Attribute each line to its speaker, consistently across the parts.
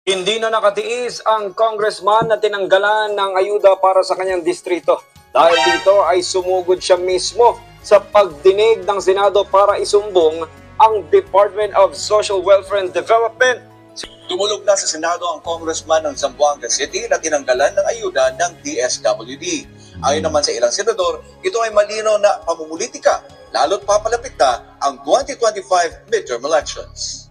Speaker 1: Hindi na nakatiis ang congressman na tinanggalan ng ayuda para sa kanyang distrito. Dahil dito ay sumugod siya mismo sa pagdinig ng Senado para isumbong ang Department of Social Welfare and Development.
Speaker 2: Tumulog na sa Senado ang congressman ng Zamboanga City na tinanggalan ng ayuda ng DSWD. Ayon naman sa ilang senador, ito ay malinaw na pamumulitika, lalo't papalapit na ang 2025 midterm elections.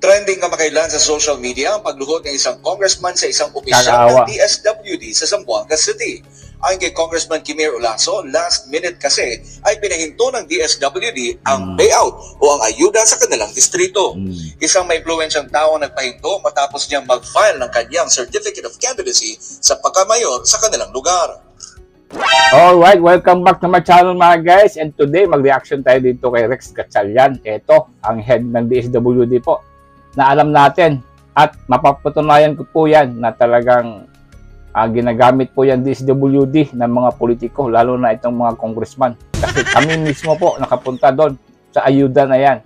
Speaker 2: Trending kamakailan sa social media ang pagluhod ng isang congressman sa isang opisyal ng DSWD sa Zamboanga City. Ayon kay Congressman Kimir Olaso, last minute kasi ay pinahinto ng DSWD ang payout o ang ayuda sa kanilang distrito. Isang may impluwensyang tao ang nagpahinto matapos niyang mag-file ng kanyang Certificate of Candidacy sa pagkamayor sa kanilang lugar.
Speaker 3: Alright, welcome back to my channel mga guys. And today, mag-reaction tayo dito kay Rex Gatchalian. Ito, ang head ng DSWD po, na alam natin at mapapatunayan ko po yan na talagang ginagamit po yan DSWD ng mga politiko, lalo na itong mga congressman. Kasi kami mismo po nakapunta doon sa ayuda na yan.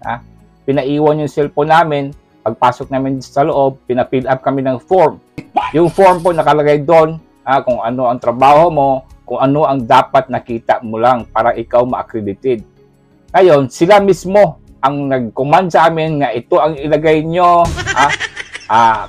Speaker 3: Pinaiwan yung cellphone namin, pagpasok namin sa loob, pinafill up kami ng form. Yung form po nakalagay doon kung ano ang trabaho mo, kung ano ang dapat nakita mo lang para ikaw ma-accredited. Ngayon, sila mismo ang nag-command sa amin nga ito ang ilagay nyo.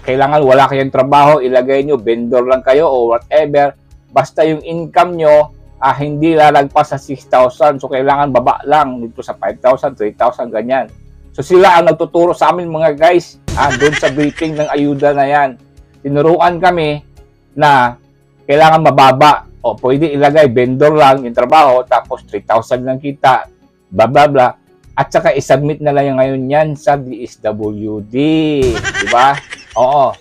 Speaker 3: Kailangan wala kayong trabaho, ilagay nyo, vendor lang kayo o whatever. Basta yung income nyo, hindi lalagpas sa 6,000. So, kailangan baba lang dito sa 5,000, 3,000, ganyan. So, sila ang nagtuturo sa amin mga guys, doon sa briefing ng ayuda na yan. Tinuruan kami na kailangan mababa. O, pwede ilagay, vendor lang yung trabaho, tapos 3,000 lang kita, blah, blah, blah. At saka isubmit na lang ngayon yan sa DSWD. Diba? Oo.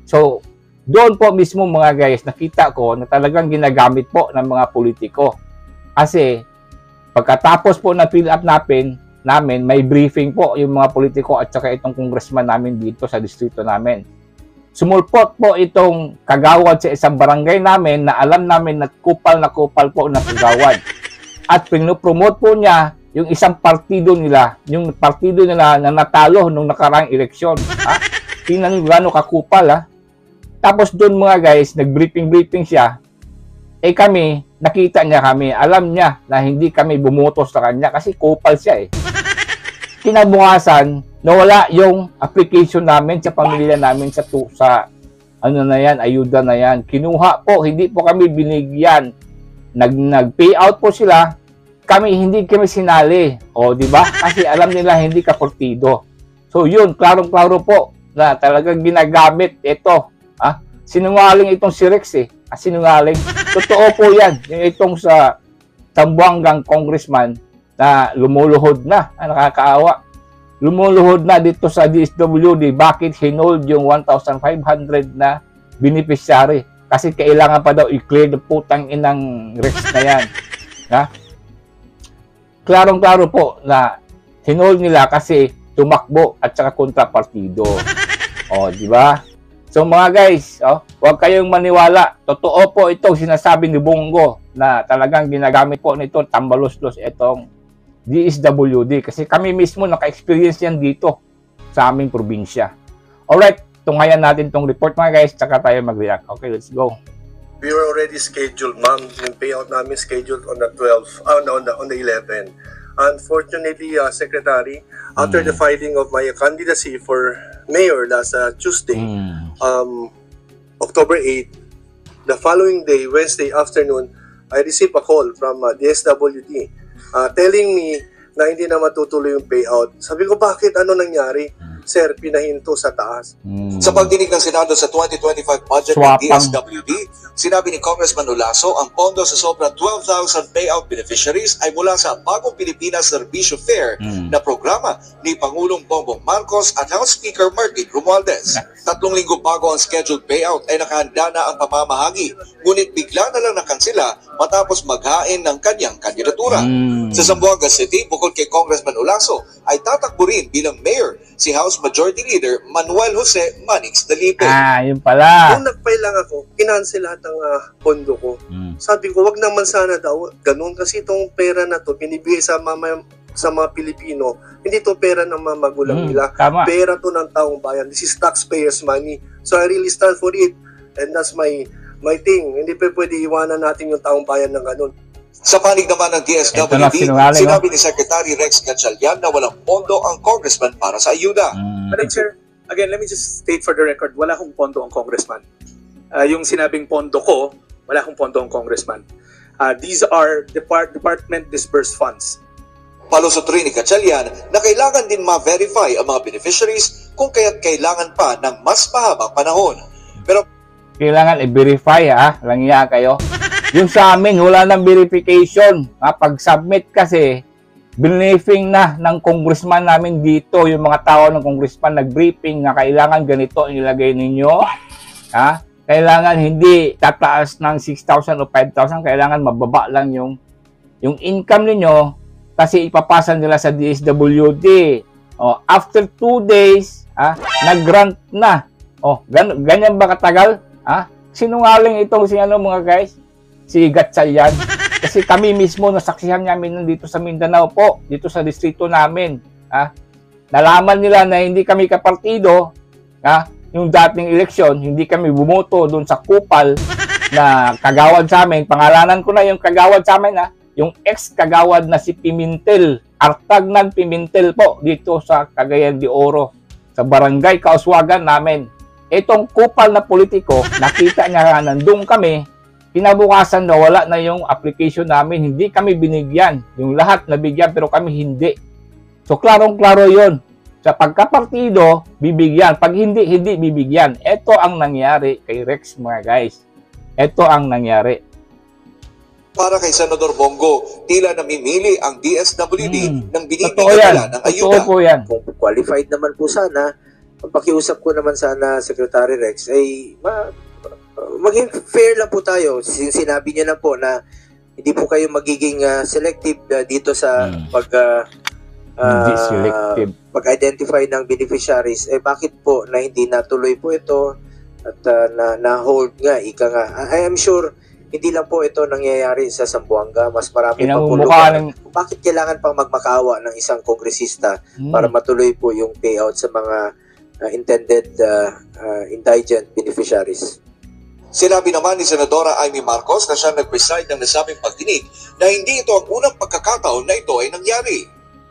Speaker 3: So, doon po mismo mga guys, nakita ko na talagang ginagamit po ng mga politiko. Kasi, pagkatapos po na fill up namin, may briefing po yung mga politiko at saka itong congressman namin dito sa distrito namin. Sumulpot po itong kagawad sa isang barangay namin na alam namin na kupal po na kagawad. At pinopromote po niya yung isang partido nila, yung partido nila na natalo nung nakaraang eleksyon. Tingnan nyo gano'ng kakupal. Tapos doon mga guys, nag-briefing siya. Kami, nakita niya kami, alam niya na hindi kami bumoto sa kanya kasi kupal siya Kinabukasan, nawala yung application namin sa pamilya namin sa ano na yan, ayuda na yan. Kinuha po, hindi po kami binigyan. Nag-payout po sila. Hindi kami sinali. O, di ba? Kasi alam nila hindi ka partido. So, yun, klarong-klaro po na talagang ginagamit ito. Sinungaling itong si Rex sinungaling. Totoo po yan. Yung itong sa Zamboangang congressman na lumuluhod na. Nakakaawa. Lumuluhod na dito sa DSWD. Bakit hinold yung 1,500 na beneficiary? Kasi kailangan pa daw i-clear the putang inang Rex na yan. Klarong-klaro po na hinold nila kasi tumakbo at saka kontrapartido. O, di ba? So mga guys, huwag kayong maniwala. Totoo po itong sinasabi ni Bongo na talagang ginagamit po nito tambalos-los itong DSWD. Kasi kami mismo naka-experience yan dito sa aming probinsya. Alright, tungayan natin tong report mga guys, tsaka tayo mag-react. Okay, let's go.
Speaker 4: We were already scheduled, ma'am. Yung payout namin scheduled on the 12th, on the 11th. Unfortunately, Secretary, after the filing of my candidacy for mayor last Tuesday, October 8, the following day, Wednesday afternoon, I received a call from DSWD telling me na hindi na matutuloy yung payout. Sabi ko, bakit? Ano nangyari? Sir, pinahinto sa taas.
Speaker 2: Sa pagdinig ng Senado sa 2025 budget ng DSWD, sinabi ni Congressman Olaso ang pondo sa sobrang 12,000 payout beneficiaries ay mula sa Bagong Pilipinas Servicio Fair na programa ni Pangulong Bongbong Marcos at House Speaker Martin Romualdez. 3 linggo bago ang scheduled payout ay nakahanda na ang pamamahagi, ngunit bigla na lang nakansela matapos maghain ng kanyang kandidatura. Sa Zamboanga City, bukod kay Congressman Olaso, ay tatakbo rin bilang mayor si House Majority Leader Manuel Jose Manix Dalipe.
Speaker 3: Yun pala.
Speaker 4: Nung nag-file lang ako, kinansel lahat ng pondo ko. Sabi ko, wag naman sana daw ganun kasi itong pera na to binibigay sa sa mga Pilipino, hindi to pera ng mga magulang nila.
Speaker 3: Tama.
Speaker 4: Pera to ng taong bayan. This is taxpayers' money. So I really stand for it. And that's my thing. Hindi pa pwede iwanan natin yung taong bayan ng ganun.
Speaker 2: Sa panig naman ng
Speaker 3: Ito na,
Speaker 2: DSWD,
Speaker 3: sinungaling,
Speaker 2: sinabi ni Secretary Rex Gatchalian na walang pondo ang congressman para sa ayuda.
Speaker 5: Madam Chair, again, let me just state for the record, wala akong pondo ang congressman. Yung sinabing pondo ko, wala akong pondo ang congressman. These are department disbursed funds.
Speaker 2: Palusot rin ni Gatchalian na kailangan din ma-verify ang mga beneficiaries kung kaya't kailangan pa ng mas mahabang panahon. Pero
Speaker 3: Kailangan i-verify, langya kayo. Yung sa amin, wala nang verification. Pag-submit kasi, briefing na ng congressman namin dito, yung mga tao ng congressman nag-briefing na kailangan ganito ang ilagay ninyo. Kailangan hindi tataas ng 6,000 o 5,000, kailangan mababa lang yung income ninyo kasi ipapasa nila sa DSWD. After 2 days, nag-grant na. Ganyan ba katagal? Sinungaling itong si mga guys, si Gatchalian. Kasi kami mismo nasaksihan namin nandito sa Mindanao po, dito sa distrito namin. Nalaman nila na hindi kami kapartido, yung dating eleksyon, hindi kami bumoto doon sa kupal na kagawad sa amin. Pangalanan ko na yung kagawad sa amin, yung ex-kagawad na si Pimentel, Artagnan Pimentel po, dito sa Cagayan de Oro, sa barangay Kauswagan namin. Itong kupal na politiko, nakita niya na nandun kami, kinabukasan na wala na yung application namin, hindi kami binigyan. Yung lahat nabigyan pero kami hindi. So klarong-klaro yon. Sa pagkapartido, bibigyan. Pag hindi, hindi bibigyan. Ito ang nangyari kay Rex, mga guys. Ito ang nangyari.
Speaker 2: para kay Senador Bongo, tila namimili ang DSWD ng
Speaker 3: Totoo
Speaker 2: binibigyan
Speaker 3: yan.
Speaker 2: nila ng
Speaker 3: Totoo
Speaker 2: ayuda.
Speaker 3: po yan.
Speaker 6: Kung qualified naman po sana, ang pakiusap ko naman sana, Secretary Rex, ay maging fair lang po tayo. Sinabi niyo na po na hindi po kayo magiging selective dito sa
Speaker 3: Hindi selective.
Speaker 6: pag-identify ng beneficiaries. Bakit po na hindi natuloy po ito at na-hold nga, ika nga. I am sure hindi lang po ito nangyayari sa Zamboanga, mas marami pa po lugar. Bakit kailangan pang magmakaawa ng isang kongresista para matuloy po yung payout sa mga intended indigent beneficiaries?
Speaker 2: Sinabi naman ni Senadora Amy Marcos na siya nag-preside ng nasabing pagdinig na hindi ito ang unang pagkakataon na ito ay nangyari.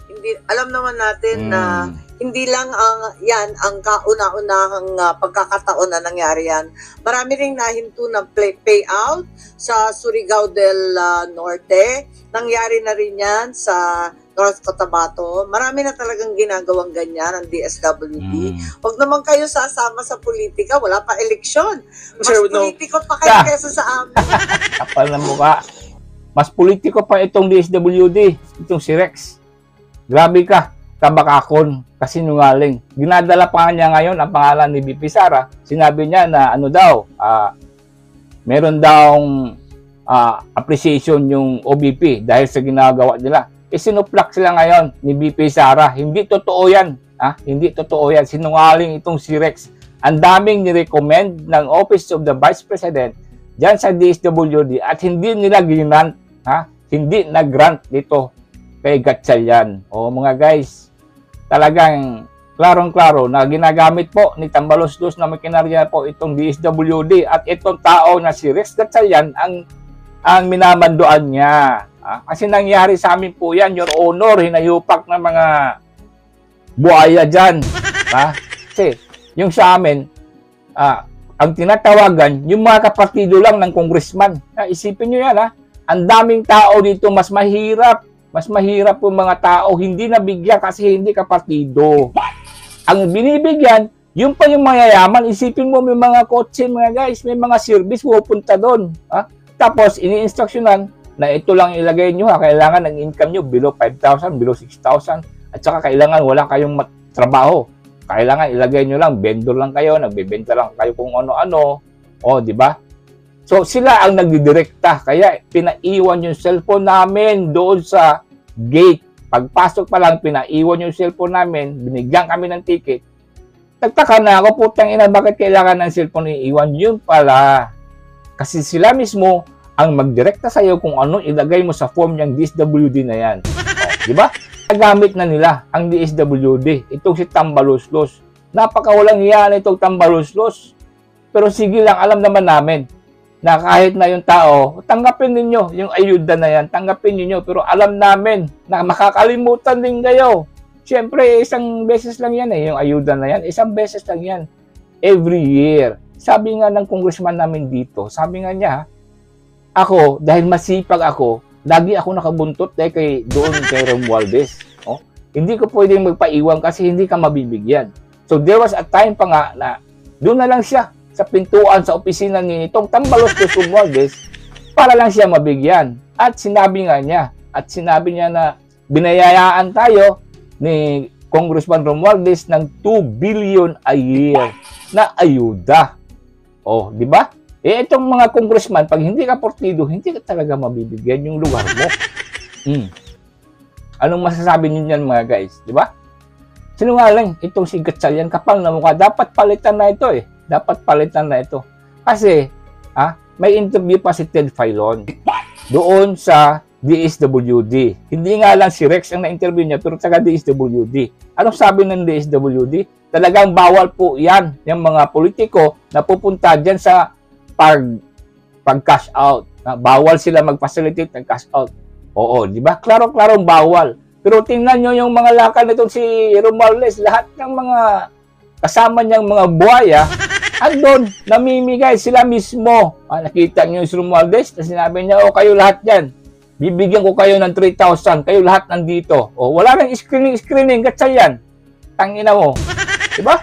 Speaker 7: Hindi, alam naman natin na hindi lang ang kauna-unahang pagkakataon na nangyari yan. Marami ring nahinto ng payout sa Surigao del Norte. Nangyari na rin yan sa North Cotabato. Marami na talagang ginagawang ganyan ang DSWD. Huwag naman kayo sasama sa politika. Wala pa eleksyon. Mas politiko pa kayo kesa sa amin.
Speaker 3: Kapal na mukha. Mas politiko pa itong DSWD. Itong si Rex. Grabe ka. Kabakakon. Kasinungaling. Ginadala pa niya ngayon ang pangalan ni BP Sara. Sinabi niya na meron daw appreciation yung OBP dahil sa ginagawa nila. Sinuplak sila ngayon ni BP Sara. Hindi totoo yan. Hindi totoo yan. Sinungaling itong si Rex. Ang daming nirecommend ng Office of the Vice President dyan sa DSWD at hindi nila ginrant. Hindi nag-grant dito kay Gatchalian. O mga guys, talagang klarong-klaro na ginagamit po ni Tambaloslos na makinarya po itong DSWD at itong tao na si Rex Gatchalian ang minamandoan niya. Kasi nangyari sa amin po yan, Your Honor, hinayupak ng mga buhaya dyan. Kasi yung sa amin, ang tinatawagan, yung mga kapartido lang ng congressman. Isipin nyo yan, ang daming tao dito, mas mahirap po mga tao, hindi nabigyan kasi hindi kapartido. Ang binibigyan, yung pa yung mayayaman, isipin mo may mga kotse, mga guys, may mga service, pupunta doon. Tapos, ini-instructionan, na ito lang ilagay nyo kailangan ng income nyo below 5,000, below 6,000 at saka kailangan wala kayong trabaho. Kailangan ilagay nyo lang, vendor lang kayo, nagbebenta lang kayo kung ano-ano. Di ba? So sila ang nagdidirekta, kaya pinaiwan yung cellphone namin doon sa gate. Pagpasok pa lang, pinaiwan yung cellphone namin, binigyan kami ng ticket. Nagtaka na ako, putang ina, bakit kailangan ng cellphone iiwan? Yun pala. Kasi sila mismo ang magdirekta sa iyo kung ano ilagay mo sa form niyang DSWD na yan. Di ba? Nagamit na nila ang DSWD. Itong si Tambaluslos. Napakawalang hiya na itong Tambaluslos. Pero sige lang, alam naman namin na kahit na yung tao, tanggapin ninyo yung ayuda na yan, tanggapin ninyo. Pero alam namin na makakalimutan din kayo. Siyempre, isang beses lang yan yung ayuda na yan. Isang beses lang yan. Every year. Sabi nga ng congressman namin dito, sabi nga niya, ako, dahil masipag ako, lagi ako nakabuntot dahil doon kay Romualdez. Oh? Hindi ko pwedeng magpaiwan kasi hindi ka mabibigyan. So there was a time pa nga na doon na lang siya sa pintuan sa opisina ni itong Tambaluslos Romualdez para lang siya mabigyan. At sinabi niya na binayayaan tayo ni Congressman Romualdez ng 2 billion a year na ayuda. Oh, di ba? Itong mga congressman, pag hindi ka portido, hindi ka talaga mabibigyan yung lugar mo. Anong masasabi niyo niyan mga guys? Di ba? Sinungaling, itong si Gatchalian, kapal na mukha. Dapat palitan na ito Dapat palitan na ito. Kasi, may interview pa si Ted Filon doon sa DSWD. Hindi nga lang si Rex ang na-interview niya, pero taga DSWD. Anong sabi ng DSWD? Talagang bawal po yan, yung mga politiko na pupunta dyan sa pag-cash out. Bawal sila mag-facilitate ng cash out. Oo, di ba? Klaro-klarong bawal. Pero tingnan nyo yung mga lakad nitong si Romualdez, lahat ng mga kasama niyang mga buhaya, andun, namimigay sila mismo. Nakita nyo yung si Romualdez, na sinabi niya, kayo lahat yan. Bibigyan ko kayo ng 3,000. Kayo lahat nandito. Wala nang screening. Gatchalian. Tangina mo. Diba?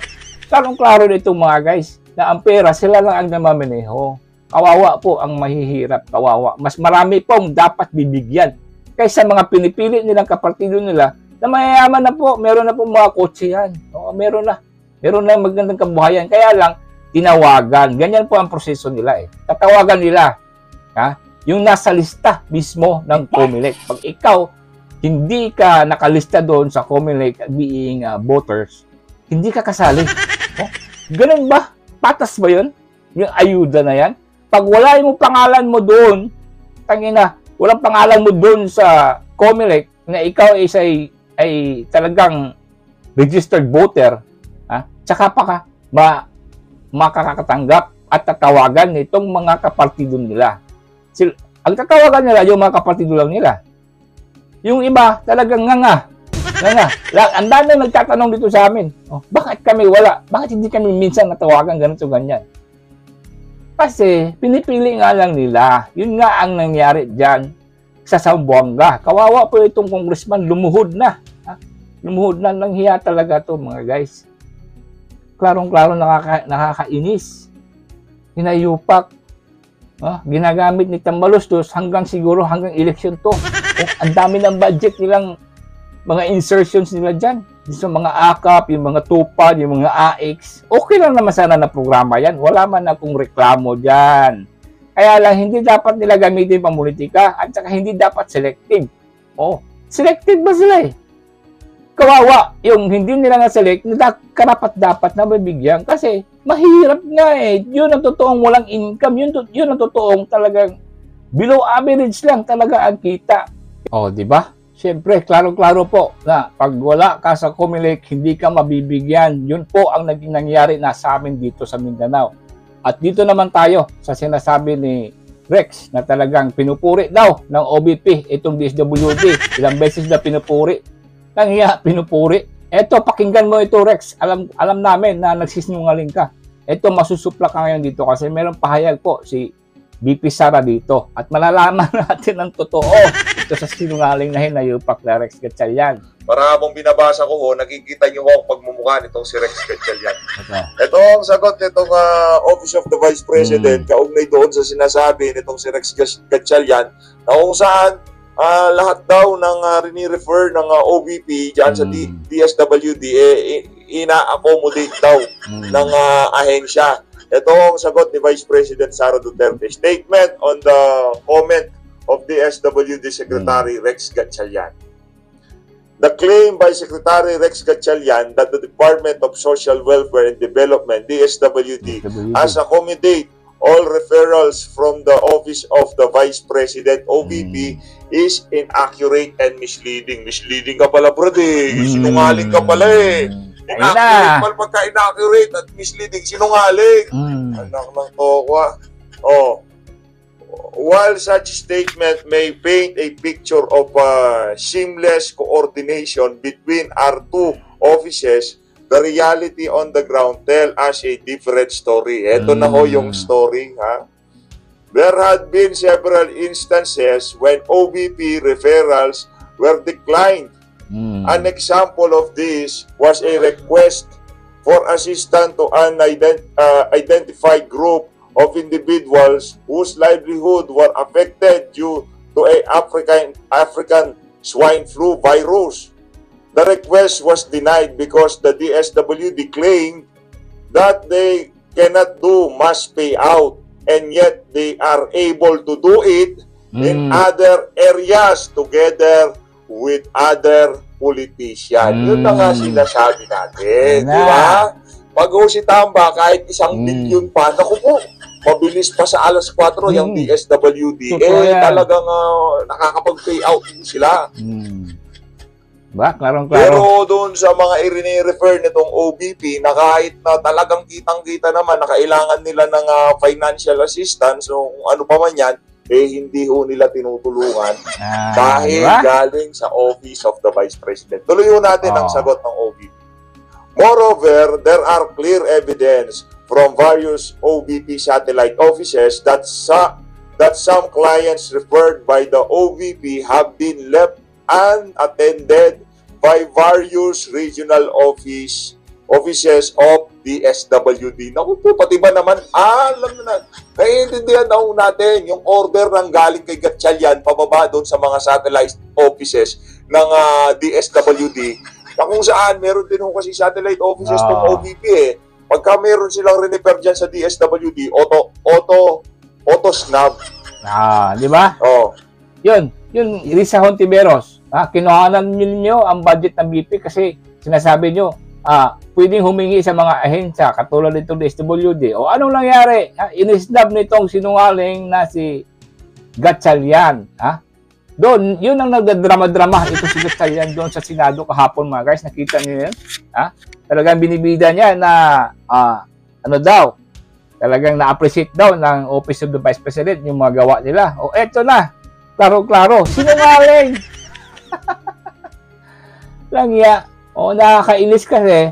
Speaker 3: Klarong-klaro nito mga guys. Na ang pera, sila lang ang namamaneho. Kawawa po ang mahihirap. Kawawa. Mas marami pong dapat bibigyan. Kaysa mga pinipili nilang kapartido nila na mayayaman na po. Meron na po mga kotse yan. Meron na. Meron na magandang kabuhayan. Kaya lang, tinawagan. Ganyan po ang proseso nila Tatawagan nila. Yung nasa lista mismo ng COMELEC. Pag ikaw, hindi ka nakalista doon sa COMELEC being voters, hindi ka kasali. Ganun ba? Patas ba yun? Yung ayuda na yan? Pag wala yung pangalan mo doon, tangina, walang pangalan mo doon sa COMELEC na ikaw ay talagang registered voter, tsaka pa ka makakatanggap at tatawagan nitong mga kapartido nila. Ang tatawagan nila, yung mga kapartido lang nila. Yung iba, talagang nga. Ang dami nagtatanong dito sa amin, bakit kami wala? Bakit hindi kami minsan natawagan ganito ganyan? Kasi pinipili nga lang nila. Yun nga ang nangyari dyan sa Zamboanga. Kawawa po itong congressman, lumuhod na. Lumuhod na, lang hiya talaga to mga guys. Klarong-klaro nakakainis. Hinayupak. Ginagamit ni Tambaluslos hanggang election to. Ang dami ng budget nilang mga insertions nila dyan. Sa mga AKAP, yung mga TUPAD, yung mga AX. Okay lang naman sana na programa yan. Wala man akong reklamo dyan. Kaya lang, hindi dapat nila gamitin pampolitika at saka hindi dapat selective. Selective ba sila Kawawa, yung hindi nila na-select, karapat-dapat na mabigyan kasi mahirap nga Yun ang totoong walang income. Yun ang totoong talagang below average lang talaga ang kita. Di ba? Siyempre, klaro-klaro po na pag wala ka sa COMELEC, hindi ka mabibigyan. Yun po ang naging nangyari na sa amin dito sa Mindanao. At dito naman tayo sa sinasabi ni Rex na talagang pinupuri daw ng OBP itong DSWD. Ilang beses na pinupuri. Pinupuri. Eto, pakinggan mo ito Rex. Alam namin na nagsisinungaling ka. Eto, masusupla ka ngayon dito kasi meron pahayag po si BP Sara dito. At malalaman natin ang totoo ito sa sinungaling na hinayupak na Rex Gatchalian.
Speaker 2: Para habang binabasa ko nakikita niyo ang pagmumukha nitong si Rex Gatchalian. Ito ang sagot nitong Office of the Vice President kaugnay doon sa sinasabi nitong si Rex Gatchalian na kung saan lahat daw ng rini-refer ng OVP dyan sa DSWD ina-accommodate daw ng ahensya. Ito ang sagot ni Vice President Sara Duterte. Statement on the comment of DSWD Secretary Rex Gatchalian. The claim by Secretary Rex Gatchalian that the Department of Social Welfare and Development, DSWD, has accommodated
Speaker 8: all referrals from the Office of the Vice President, OVP, is inaccurate and misleading. Misleading ka pala, brad eh. Sinungaling ka pala eh. Inaccurate pala pagka inaccurate at misleading. Sinungaling. Anak ng tokwa. Oh. While such statement may paint a picture of seamless coordination between our two offices, the reality on the ground tell us a different story. Ito na ho yung story, ha? There had been several instances when OVP referrals were declined. An example of this was a request for assistance to an identified group of individuals whose livelihood were affected due to a African swine flu virus. The request was denied because the DSWD claimed that they cannot do mass payout, and yet they are able to do it in other areas together with other politicians. Yun na nga sinasabi natin, di ba? Pag si Tamba, kahit 1 billion pa, naku po, mabilis pa sa alas 4 yung DSWD. Talagang nakakapag-payout sila.
Speaker 3: Ba, klarong-klaro.
Speaker 8: Pero doon sa mga i-refer nitong OVP na kahit na talagang kitang-kita naman na kailangan nila ng financial assistance o ano pa man yan, hindi ho nila tinutulungan dahil galing sa Office of the Vice President. Tuloy ho natin ang sagot ng OVP. Moreover, there are clear evidence from various OVP satellite offices that some clients referred by the OVP have been left unattended by various regional offices of DSWD. Naku po, pati ba naman, alam na, naiintindihan na natin yung order ng galing kay Gatchalian pababa doon sa mga satellite offices ng DSWD, na kung saan meron din kasi satellite offices ng OVP eh. Pagka meron silang refer dyan sa DSWD, auto snub.
Speaker 3: Di ba? Yun Risa Hontiveros. Kinuhanan niyo ang budget ng BP kasi sinasabi nyo, pwedeng humingi sa mga ahensya katulad nitong DSWD. O anong nangyari? Inisnab nitong sinungaling na si Gatchalian. Doon, yun ang nagdadrama-drama ito si Gatchalian doon sa Senado kahapon, mga guys. Nakita niyo yun? Talagang binibida niya na talagang na-appreciate daw ng Office of the Vice President yung mga gawa nila. O eto na, klaro-klaro, sinungaling! Langya. O nakakainis kasi,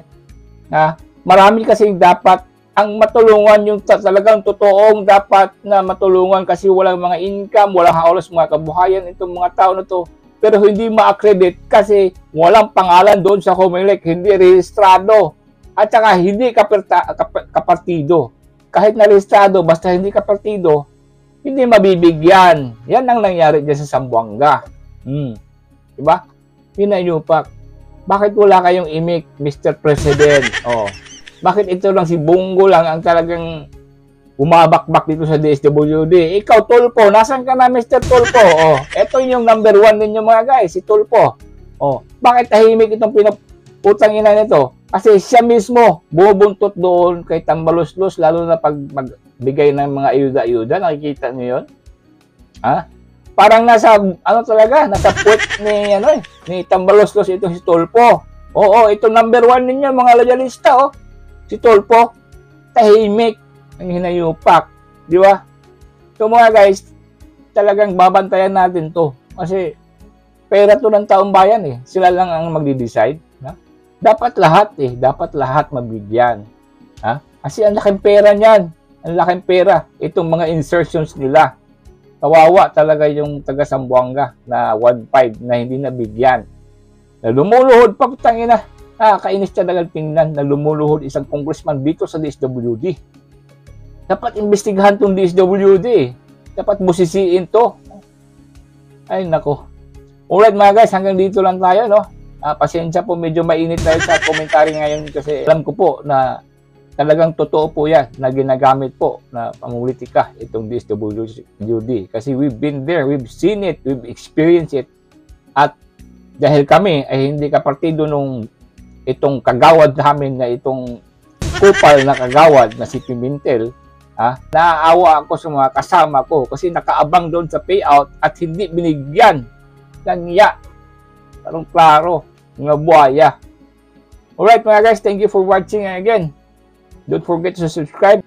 Speaker 3: marami kasi dapat ang matulungan yung talagang totoong dapat na matulungan kasi walang mga income, walang halos mga kabuhayan itong mga tao na to. Pero hindi ma-accredit kasi walang pangalan doon sa Comelec, hindi rehistrado. At saka hindi kapartido. Kahit na rehistrado, basta hindi kapartido, hindi mabibigyan. Yan ang nangyari dyan sa Zamboanga. Diba? Hinayupak. Bakit wala kayong imik, Mr. President? Bakit ito lang si Bongo lang ang talagang umabakbak dito sa DSWD? Ikaw, Tulpo, nasan ka na, Mr. Tulpo? Ito yung number 1 ninyo mga guys, si Tulpo. Bakit tahimik itong pinaputang ina nito? Kasi siya mismo bubuntot doon kay Tambaloslos, lalo na pag magbigay ng mga ayuda-ayuda. Nakikita niyo yun? Parang nasa, nasa puwet ni Tambaloslos itong si Tulpo. Ito number 1 ninyo, mga loyalista, si Tulpo, tahimik, ang hinayupak. Di ba? So mga guys, talagang babantayan natin to. Kasi, pera to ng taong bayan eh. Sila lang ang magdi-decide. Dapat lahat mabigyan. Kasi ang laking pera niyan. Ang laking pera. Itong mga insertions nila. Kawawa talaga yung taga Zamboanga na 1.5 na hindi nabigyan. Na lumuluhod pa, tangina. Kainis talagang tingnan na lumuluhod isang congressman dito sa DSWD. Dapat imbestigahan tong DSWD. Dapat busisiin to. Ay, nako. Alright mga guys, hanggang dito lang tayo, no? Pasensya po, medyo mainit tayo sa komentary ngayon kasi alam ko po na talagang totoo po yan na ginagamit po na pamulitika itong DSWD. Kasi we've been there, we've seen it, we've experienced it. At dahil kami ay hindi kapartido nung itong kagawad namin na itong kupal na kagawad na si Pimentel, Naaawa ako sa mga kasama ko kasi nakaabang doon sa payout at hindi binigyan ng iya. Parang klaro, mga buhaya. Alright mga guys, thank you for watching again. Don't forget to subscribe.